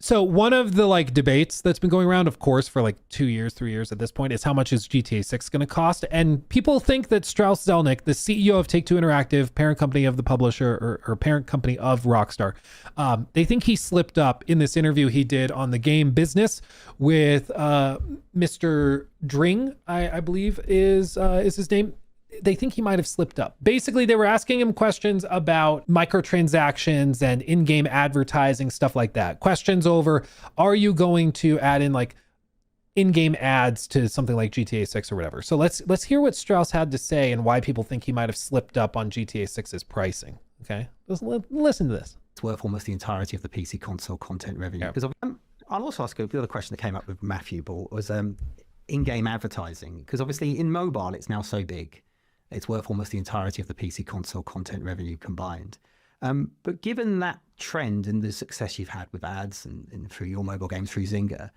So one of the like debates that's been going around, of course, for like 2 years, 3 years at this point, is how much is GTA 6 going to cost? And people think that Strauss Zelnick, the CEO of Take-Two Interactive, parent company of the publisher or parent company of Rockstar, they think he slipped up in this interview he did on the Game Business with Mr. Dring, I believe is his name. They think he might have slipped up. Basically, they were asking him questions about microtransactions and in-game advertising, stuff like that. Questions over, are you going to add in like in-game ads to something like GTA 6 or whatever? So let's hear what Strauss had to say and why people think he might have slipped up on GTA 6's pricing. Okay, listen to this. It's worth almost the entirety of the PC console content revenue. Because I'll also ask you the other question that came up with Matthew Ball was in-game advertising. Because obviously in mobile, it's now so big. It's worth almost the entirety of the PC console content revenue combined. But given that trend and the success you've had with ads and through your mobile games, through Zynga,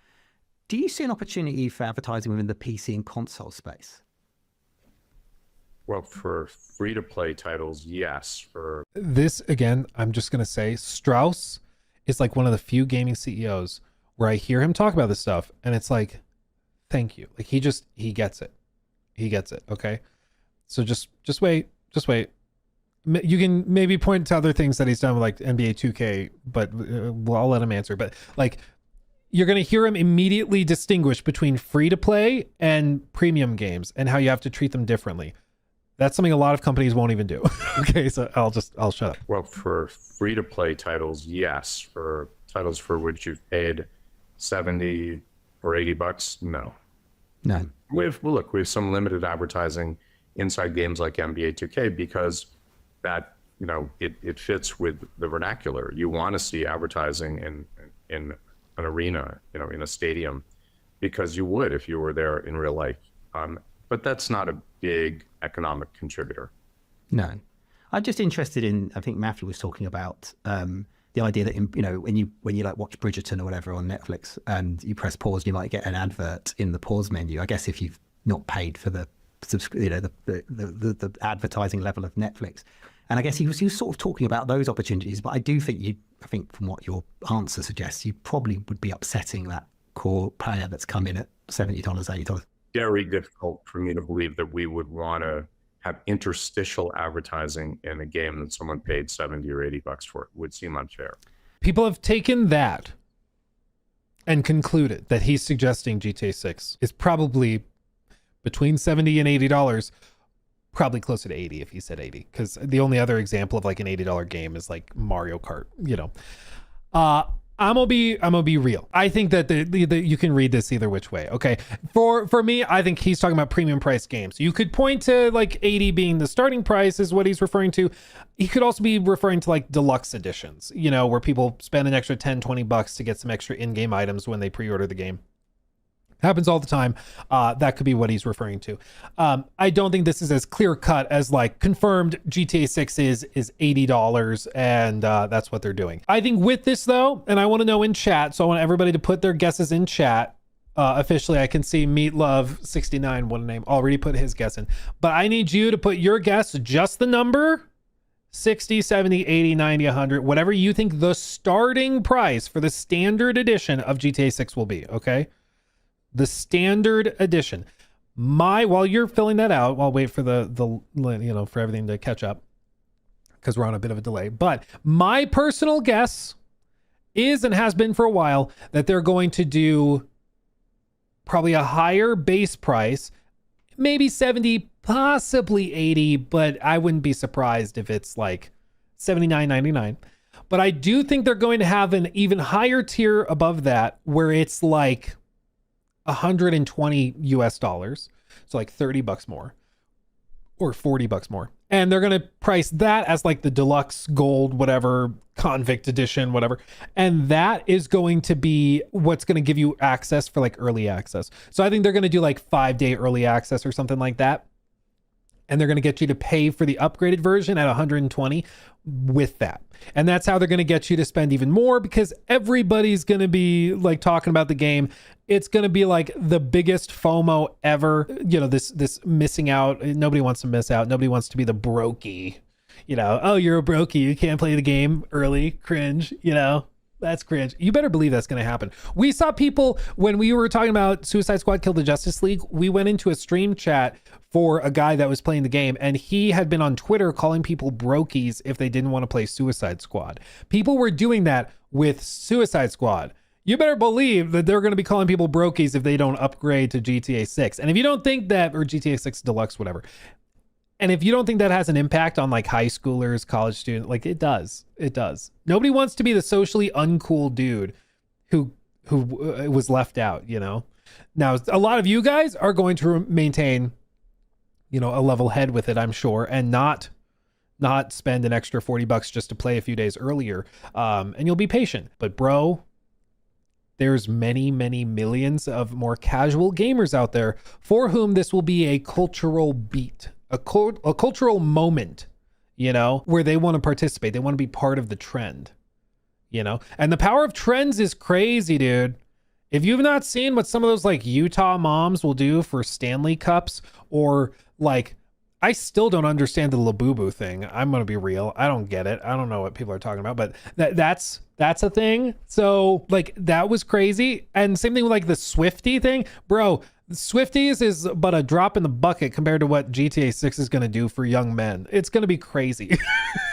do you see an opportunity for advertising within the PC and console space? Well, for free-to-play titles, yes. For this, again, I'm just going to say Strauss is like one of the few gaming CEOs where I hear him talk about this stuff and it's like, thank you. Like he gets it. He gets it. Okay. So just wait. You can maybe point to other things that he's done with like NBA 2K, but I'll let him answer. But like, you're going to hear him immediately distinguish between free to play and premium games and how you have to treat them differently. That's something a lot of companies won't even do. Okay, so I'll shut up. Well, for free to play titles, yes. For titles for which you've paid $70 or $80, no. We have some limited advertising inside games like NBA 2K because that, it fits with the vernacular. You want to see advertising in an arena, in a stadium, because you would if you were there in real life. But that's not a big economic contributor. No. I'm just interested in, I think Matthew was talking about the idea that, when you like watch Bridgerton or whatever on Netflix and you press pause, you might get an advert in the pause menu. I guess if you've not paid for the advertising level of Netflix. And I guess he was sort of talking about those opportunities, but I do think from what your answer suggests, you probably would be upsetting that core player that's come in at $70, $80. Very difficult for me to believe that we would want to have interstitial advertising in a game that someone paid $70 or $80 for. It would seem unfair. People have taken that and concluded that he's suggesting GTA 6 is probably between $70 and $80, probably closer to 80 if he said 80, because the only other example of like an $80 game is like Mario Kart, I'm gonna be real. I think that you can read this either which way. Okay, for me, I think he's talking about premium price games. You could point to like 80 being the starting price is what he's referring to. He could also be referring to like deluxe editions, where people spend an extra $10-$20 to get some extra in-game items when they pre-order the game. Happens all the time. That could be what he's referring to. I don't think this is as clear cut as like confirmed GTA 6 is $80 and that's what they're doing. I think with this though, and I want to know in chat, so I want everybody to put their guesses in chat. Officially, I can see Meatlove69, what a name, already put his guess in. But I need you to put your guess, just the number, 60, 70, 80, 90, 100, whatever you think the starting price for the standard edition of GTA 6 will be, okay? The standard edition. While you're filling that out, I'll wait for for everything to catch up because we're on a bit of a delay. But my personal guess is, and has been for a while, that they're going to do probably a higher base price, maybe 70, possibly 80, but I wouldn't be surprised if it's like $79.99. But I do think they're going to have an even higher tier above that where it's like $120 US, so like $30 more or $40 more, and they're going to price that as like the deluxe gold, whatever, convict edition, whatever, and that is going to be what's going to give you access for like early access. So I think they're going to do like 5-day early access or something like that, and they're going to get you to pay for the upgraded version at 120 with that. And that's how they're going to get you to spend even more, because everybody's going to be like talking about the game. It's going to be like the biggest FOMO ever. This missing out. Nobody wants to miss out. Nobody wants to be the brokey. Oh, you're a brokey. You can't play the game early. Cringe. That's cringe. You better believe that's going to happen. We saw people when we were talking about Suicide Squad Kill the Justice League. We went into a stream chat for a guy that was playing the game, and he had been on Twitter calling people brokies if they didn't want to play Suicide Squad. People were doing that with Suicide Squad. You better believe that they're going to be calling people brokies if they don't upgrade to GTA 6. And if you don't think that, or GTA 6 Deluxe, whatever. And if you don't think that has an impact on like high schoolers, college students, like it does. It does. Nobody wants to be the socially uncool dude who was left out, you know? Now, a lot of you guys are going to maintain, you know, a level head with it, I'm sure, and not spend an extra $40 just to play a few days earlier. And you'll be patient. But bro, there's many, many millions of more casual gamers out there for whom this will be a cultural beat. A cultural moment, you know, where they want to participate. They want to be part of the trend, you know, and the power of trends is crazy, dude. If you've not seen what some of those like Utah moms will do for Stanley Cups, or like, I still don't understand the Labubu thing. I'm going to be real. I don't get it. I don't know what people are talking about, but that's a thing. So like that was crazy. And same thing with like the Swiftie thing, bro. Swifties is but a drop in the bucket compared to what GTA 6 is going to do for young men. It's going to be crazy.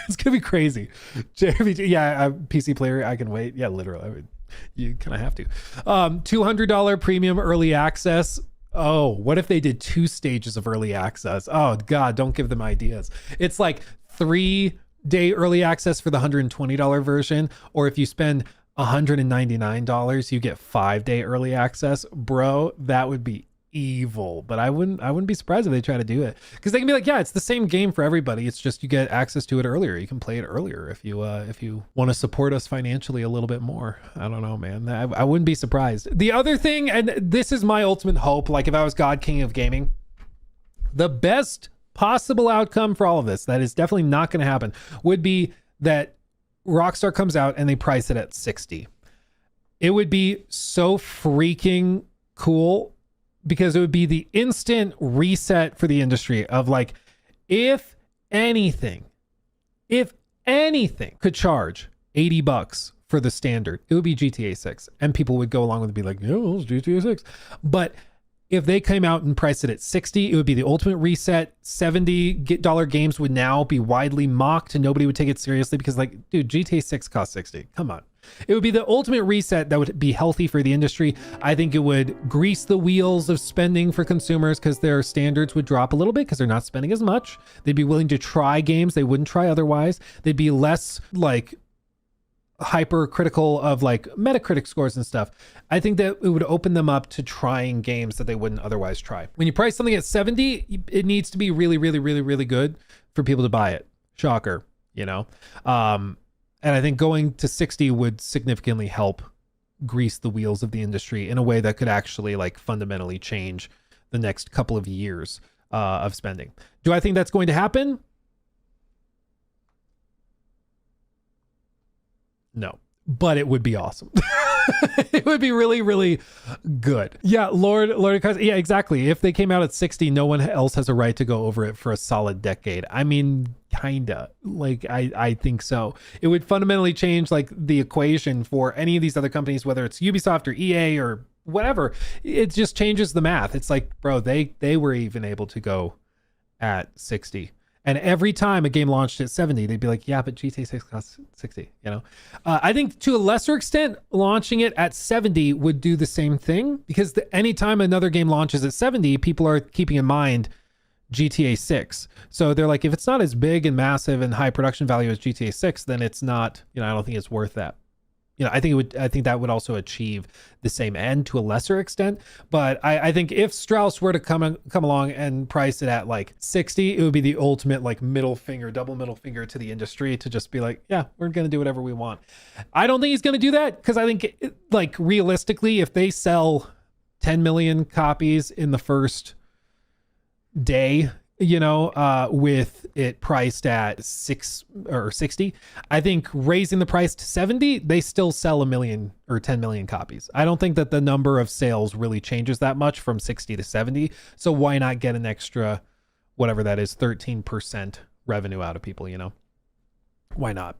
It's going to be crazy. Yeah, PC player, I can wait. Yeah, literally. I mean, you kind of have to. $200 premium early access. Oh, what if they did 2 stages of early access? Oh, God, don't give them ideas. It's like 3-day early access for the $120 version. Or if you spend $199, you get 5-day early access. Bro, that would be evil. But I wouldn't be surprised if they try to do it, because they can be like, yeah, it's the same game for everybody. It's just you get access to it earlier. You can play it earlier if you want to support us financially a little bit more. I don't know, man. I wouldn't be surprised. The other thing, and this is my ultimate hope, like if I was God King of Gaming, the best possible outcome for all of this, that is definitely not going to happen, would be that Rockstar comes out and they price it at $60. It would be so freaking cool, because it would be the instant reset for the industry of like, if anything could charge $80 for the standard, it would be GTA 6, and people would go along with it and be like, yeah, well, it's GTA 6. But if they came out and priced it at $60, it would be the ultimate reset. $70 games would now be widely mocked and nobody would take it seriously, because like, dude, GTA 6 costs $60. Come on. It would be the ultimate reset that would be healthy for the industry. I think it would grease the wheels of spending for consumers, because their standards would drop a little bit because they're not spending as much. They'd be willing to try games they wouldn't try otherwise. They'd be less like hypercritical of like Metacritic scores and stuff. I think that it would open them up to trying games that they wouldn't otherwise try. When you price something at 70, it needs to be really, really, really, really good for people to buy it. Shocker, you know? And I think going to 60 would significantly help grease the wheels of the industry in a way that could actually like fundamentally change the next couple of years of spending. Do I think that's going to happen? No, but it would be awesome. It would be really, really good. Yeah, Lord, yeah, exactly. If they came out at 60, no one else has a right to go over it for a solid decade. I mean, kinda. Like, I think so. It would fundamentally change like the equation for any of these other companies, whether it's Ubisoft or EA or whatever. It just changes the math. It's like, bro, they were even able to go at 60. And every time a game launched at 70, they'd be like, yeah, but GTA 6 costs 60, you know? I think to a lesser extent, launching it at 70 would do the same thing, because anytime another game launches at 70, people are keeping in mind GTA 6. So they're like, if it's not as big and massive and high production value as GTA 6, then it's not, you know, I don't think it's worth that. You know, I think that would also achieve the same end to a lesser extent. But I think if Strauss were to come along and price it at like 60, it would be the ultimate like double middle finger to the industry, to just be like, yeah, we're going to do whatever we want. I don't think he's going to do that, because I think like realistically, if they sell 10 million copies in the first day, you know, with it priced at 6 or 60, I think raising the price to 70, they still sell 1 million or 10 million copies. I don't think that the number of sales really changes that much from 60 to 70. So why not get an extra, whatever that is, 13% revenue out of people, you know? Why not?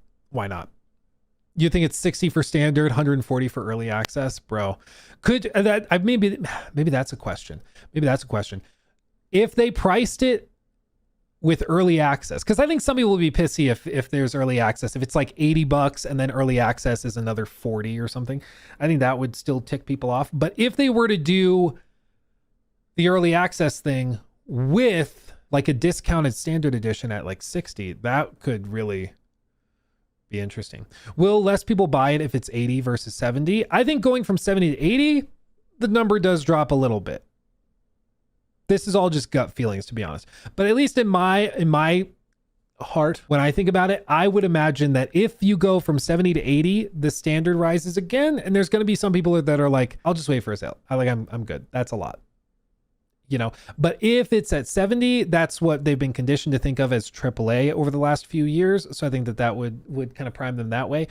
You think it's 60 for standard, 140 for early access, bro? Could that maybe that's a question. Maybe that's a question. If they priced it with early access, because I think some people will be pissy if there's early access. If it's like $80 and then early access is another 40 or something, I think that would still tick people off. But if they were to do the early access thing with like a discounted standard edition at like 60, that could really be interesting. Will less people buy it if it's 80 versus 70? I think going from 70 to 80, the number does drop a little bit. This is all just gut feelings, to be honest. But at least in my heart, when I think about it, I would imagine that if you go from 70 to 80, the standard rises again. And there's going to be some people that are like, I'll just wait for a sale. I'm good. That's a lot. You know, but if it's at 70, that's what they've been conditioned to think of as AAA over the last few years. So I think that would kind of prime them that way.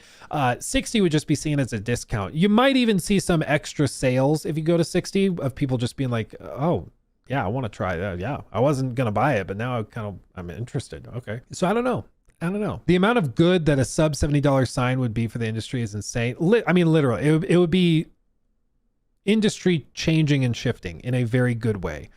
60 would just be seen as a discount. You might even see some extra sales if you go to 60 of people just being like, oh yeah, I want to try that. Yeah, I wasn't going to buy it, but now I'm interested. Okay. So I don't know. The amount of good that a sub $70 sign would be for the industry is insane. I mean, literally, it would be industry changing and shifting in a very good way,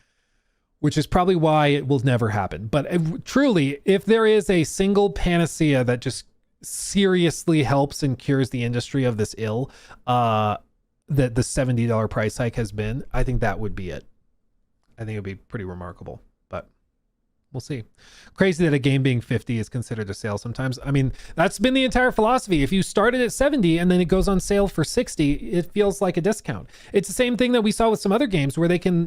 which is probably why it will never happen. But truly, if there is a single panacea that just seriously helps and cures the industry of this ill, that the $70 price hike has been, I think that would be it. I think it would be pretty remarkable, but we'll see. Crazy that a game being 50 is considered a sale sometimes. I mean, that's been the entire philosophy. If you started at 70 and then it goes on sale for 60, it feels like a discount. It's the same thing that we saw with some other games where they can,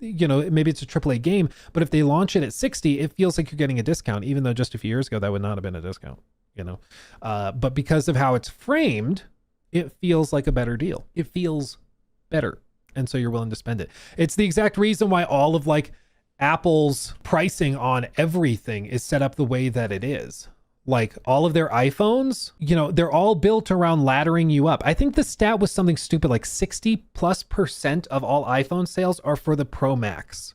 maybe it's a AAA game, but if they launch it at 60, it feels like you're getting a discount, even though just a few years ago that would not have been a discount, but because of how it's framed, it feels like a better deal. It feels better. And so you're willing to spend it. It's the exact reason why all of like Apple's pricing on everything is set up the way that it is. Like all of their iPhones, they're all built around laddering you up. I think the stat was something stupid, like 60+% of all iPhone sales are for the Pro Max.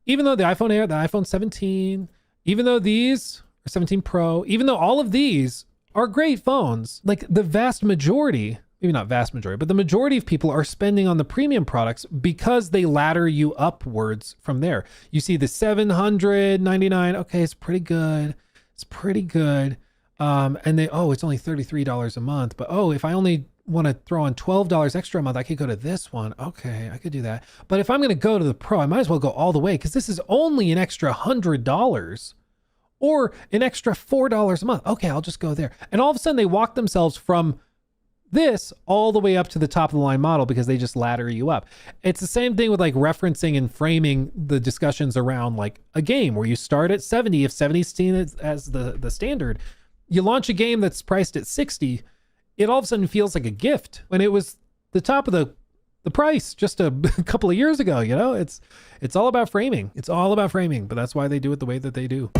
Even though the iPhone Air, the iPhone 17, even though these are 17 Pro, even though all of these are great phones, like the vast majority, maybe not vast majority, but the majority of people are spending on the premium products because they ladder you upwards from there. You see the $799. Okay, it's pretty good. And it's only $33 a month. But if I only want to throw on $12 extra a month, I could go to this one. Okay, I could do that. But if I'm going to go to the Pro, I might as well go all the way because this is only an extra $100 or an extra $4 a month. Okay, I'll just go there. And all of a sudden they walk themselves from this all the way up to the top of the line model because they just ladder you up. It's the same thing with like referencing and framing the discussions around like a game where you start at 70. If 70 is seen as the standard, you launch a game that's priced at 60, it all of a sudden feels like a gift when it was the top of the price just a couple of years ago. It's all about framing. It's all about framing, but that's why they do it the way that they do.